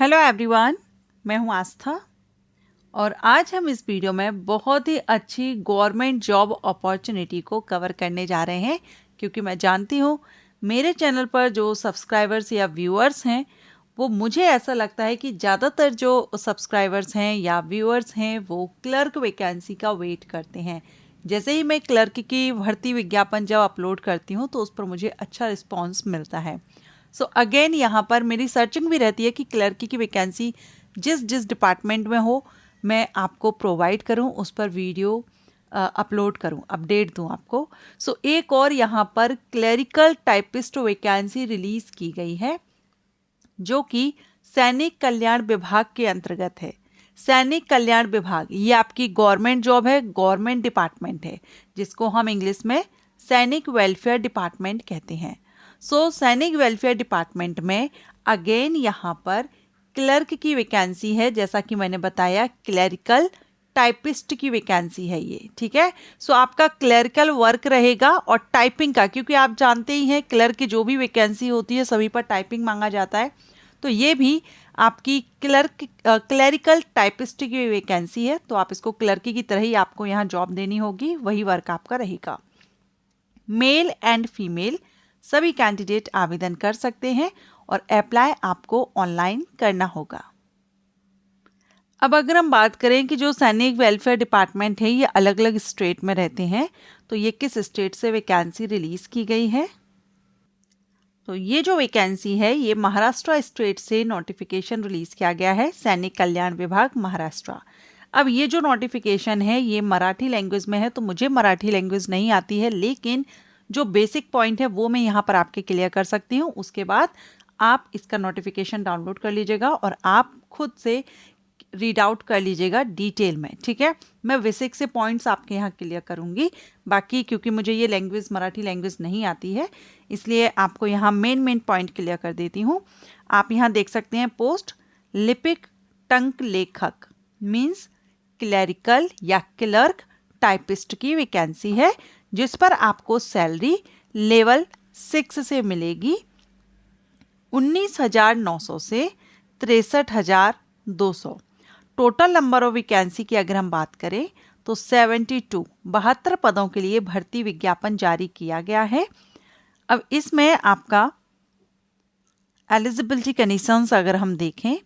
Hello everyone, मैं हूं आस्था और आज हम इस वीडियो में बहुत ही अच्छी गवर्नमेंट जॉब अपॉर्चुनिटी को कवर करने जा रहे हैं, क्योंकि मैं जानती हूं मेरे चैनल पर जो सब्सक्राइबर्स या व्यूअर्स हैं वो मुझे ऐसा लगता है कि ज़्यादातर जो सब्सक्राइबर्स हैं या व्यूअर्स हैं वो क्लर्क वैकेंसी का वेट करते हैं। जैसे ही मैं क्लर्क की भर्ती विज्ञापन जब अपलोड करती हूँ तो उस पर मुझे अच्छा रिस्पॉन्स मिलता है। सो अगेन यहाँ पर मेरी सर्चिंग भी रहती है कि क्लर्क की वैकेंसी जिस जिस डिपार्टमेंट में हो मैं आपको प्रोवाइड करूँ, उस पर वीडियो अपलोड करूँ, अपडेट दूँ आपको। सो एक और यहाँ पर क्लरिकल टाइपिस्ट वैकेंसी रिलीज़ की गई है जो कि सैनिक कल्याण विभाग के अंतर्गत है। सैनिक कल्याण विभाग ये आपकी गवर्नमेंट जॉब है, गवर्नमेंट डिपार्टमेंट है, जिसको हम इंग्लिश में सैनिक वेलफेयर डिपार्टमेंट कहते हैं। सैनिक वेलफेयर डिपार्टमेंट में अगेन यहाँ पर क्लर्क की वैकेंसी है, जैसा कि मैंने बताया क्लरिकल टाइपिस्ट की वैकेंसी है ये, ठीक है। आपका क्लरिकल वर्क रहेगा और टाइपिंग का, क्योंकि आप जानते ही हैं क्लर्क की जो भी वैकेंसी होती है सभी पर टाइपिंग मांगा जाता है, तो ये भी आपकी क्लरिकल टाइपिस्ट की वैकेंसी है। तो आप इसको क्लर्क की तरह ही आपको यहाँ जॉब देनी होगी, वही वर्क आपका रहेगा। मेल एंड फीमेल सभी कैंडिडेट आवेदन कर सकते हैं और अप्लाई आपको ऑनलाइन करना होगा। अब अगर हम बात करें कि जो सैनिक वेलफेयर डिपार्टमेंट है ये अलग अलग स्टेट में रहते हैं, तो ये किस स्टेट से वैकेंसी रिलीज की गई है, तो ये जो वैकेंसी है ये महाराष्ट्र स्टेट से नोटिफिकेशन रिलीज किया गया है, सैनिक कल्याण विभाग महाराष्ट्र। अब ये जो नोटिफिकेशन है ये मराठी लैंग्वेज में है, तो मुझे मराठी लैंग्वेज नहीं आती है, लेकिन जो बेसिक पॉइंट है वो मैं यहाँ पर आपके क्लियर कर सकती हूँ। उसके बाद आप इसका नोटिफिकेशन डाउनलोड कर लीजिएगा और आप खुद से रीड आउट कर लीजिएगा डिटेल में, ठीक है। मैं बेसिक से पॉइंट्स आपके यहाँ क्लियर करूँगी, बाकी क्योंकि मुझे ये लैंग्वेज मराठी लैंग्वेज नहीं आती है इसलिए आपको यहाँ मेन पॉइंट क्लियर कर देती हूँ। आप यहाँ देख सकते हैं पोस्ट लिपिक टंक लेखक मीन्स क्लरिकल या क्लर्क टाइपिस्ट की वैकेंसी है, जिस पर आपको सैलरी लेवल 6 से मिलेगी 19,900 से 63,200। टोटल नंबर ऑफ वैकेंसी की अगर हम बात करें तो 72 पदों के लिए भर्ती विज्ञापन जारी किया गया है। अब इसमें आपका एलिजिबिलिटी कंडीशंस अगर हम देखें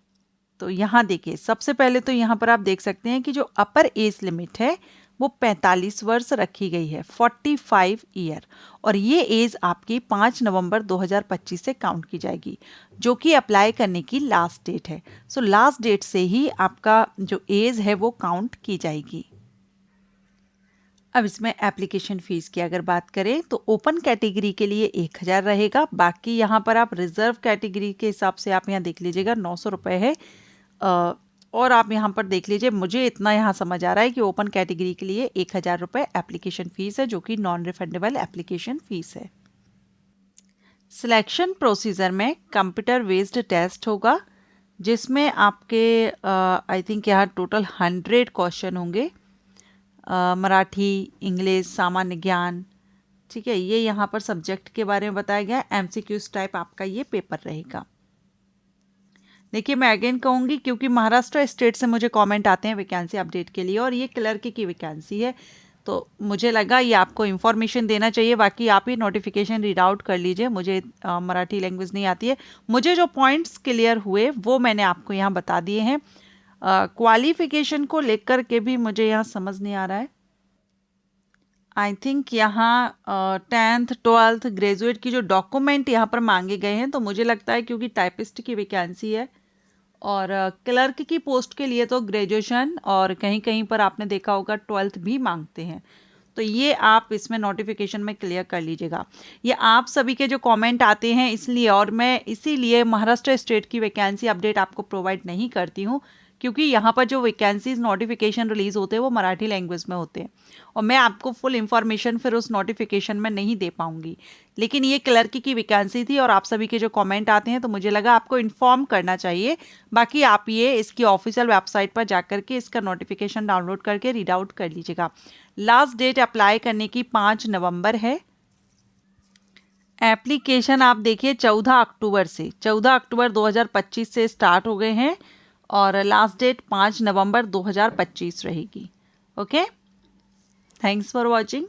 तो यहाँ देखिए, सबसे पहले तो यहाँ पर आप देख सकते हैं कि जो अपर एज लिमिट है वो 45 वर्ष रखी गई है, 45 ईयर, और ये एज आपकी 5 नवंबर 2025 से काउंट की जाएगी, जो कि अप्लाई करने की लास्ट डेट है। लास्ट डेट से ही आपका जो एज है वो काउंट की जाएगी। अब इसमें एप्लीकेशन फ़ीस की अगर बात करें तो ओपन कैटेगरी के लिए 1,000 रहेगा, बाकी यहाँ पर आप रिजर्व कैटेगरी के हिसाब से आप यहाँ देख लीजिएगा 900 रुपये है। और आप यहाँ पर देख लीजिए, मुझे इतना यहाँ समझ आ रहा है कि ओपन कैटेगरी के लिए 1,000 रुपये एप्लीकेशन फ़ीस है, जो कि नॉन रिफंडेबल एप्लीकेशन फ़ीस है। सिलेक्शन प्रोसीजर में कंप्यूटर बेस्ड टेस्ट होगा, जिसमें आपके आई थिंक यहाँ टोटल 100 क्वेश्चन होंगे, मराठी, इंग्लिश, सामान्य ज्ञान, ठीक है। ये यहाँ पर सब्जेक्ट के बारे में बताया गया है। MCQs टाइप आपका ये पेपर रहेगा। देखिए, मैं अगेन कहूँगी क्योंकि महाराष्ट्र स्टेट से मुझे कमेंट आते हैं वैकेंसी अपडेट के लिए, और ये क्लर्क की वैकेंसी है, तो मुझे लगा ये आपको इन्फॉर्मेशन देना चाहिए। बाकी आप ही नोटिफिकेशन रीड आउट कर लीजिए, मुझे मराठी लैंग्वेज नहीं आती है। मुझे जो पॉइंट्स क्लियर हुए वो मैंने आपको यहाँ बता दिए हैं। क्वालिफिकेशन को लेकर के भी मुझे यहाँ समझ नहीं आ रहा है। आई थिंक यहाँ 10th 12th ग्रेजुएट की जो डॉक्यूमेंट यहाँ पर मांगे गए हैं, तो मुझे लगता है क्योंकि टाइपिस्ट की वैकेंसी है और क्लर्क की पोस्ट के लिए तो ग्रेजुएशन और कहीं कहीं पर आपने देखा होगा 12th भी मांगते हैं, तो ये आप इसमें नोटिफिकेशन में क्लियर कर लीजिएगा। ये आप सभी के जो कमेंट आते हैं इसलिए, और मैं इसीलिए महाराष्ट्र स्टेट की वैकेंसी अपडेट आपको प्रोवाइड नहीं करती हूँ, क्योंकि यहाँ पर जो वैकेंसीज नोटिफिकेशन रिलीज होते हैं वो मराठी लैंग्वेज में होते हैं और मैं आपको फुल इन्फॉर्मेशन फिर उस नोटिफिकेशन में नहीं दे पाऊंगी। लेकिन ये क्लर्क की वैकेंसी थी और आप सभी के जो कमेंट आते हैं तो मुझे लगा आपको इन्फॉर्म करना चाहिए। बाकी आप ये इसकी ऑफिशियल वेबसाइट पर जाकर के इसका नोटिफिकेशन डाउनलोड करके रीड आउट कर लीजिएगा। लास्ट डेट अप्लाई करने की 5 नवंबर है। एप्लीकेशन आप देखिए 14 अक्टूबर से 14 अक्टूबर 2025 से स्टार्ट हो गए हैं और लास्ट डेट 5 नवंबर 2025 रहेगी। Okay, thanks for watching.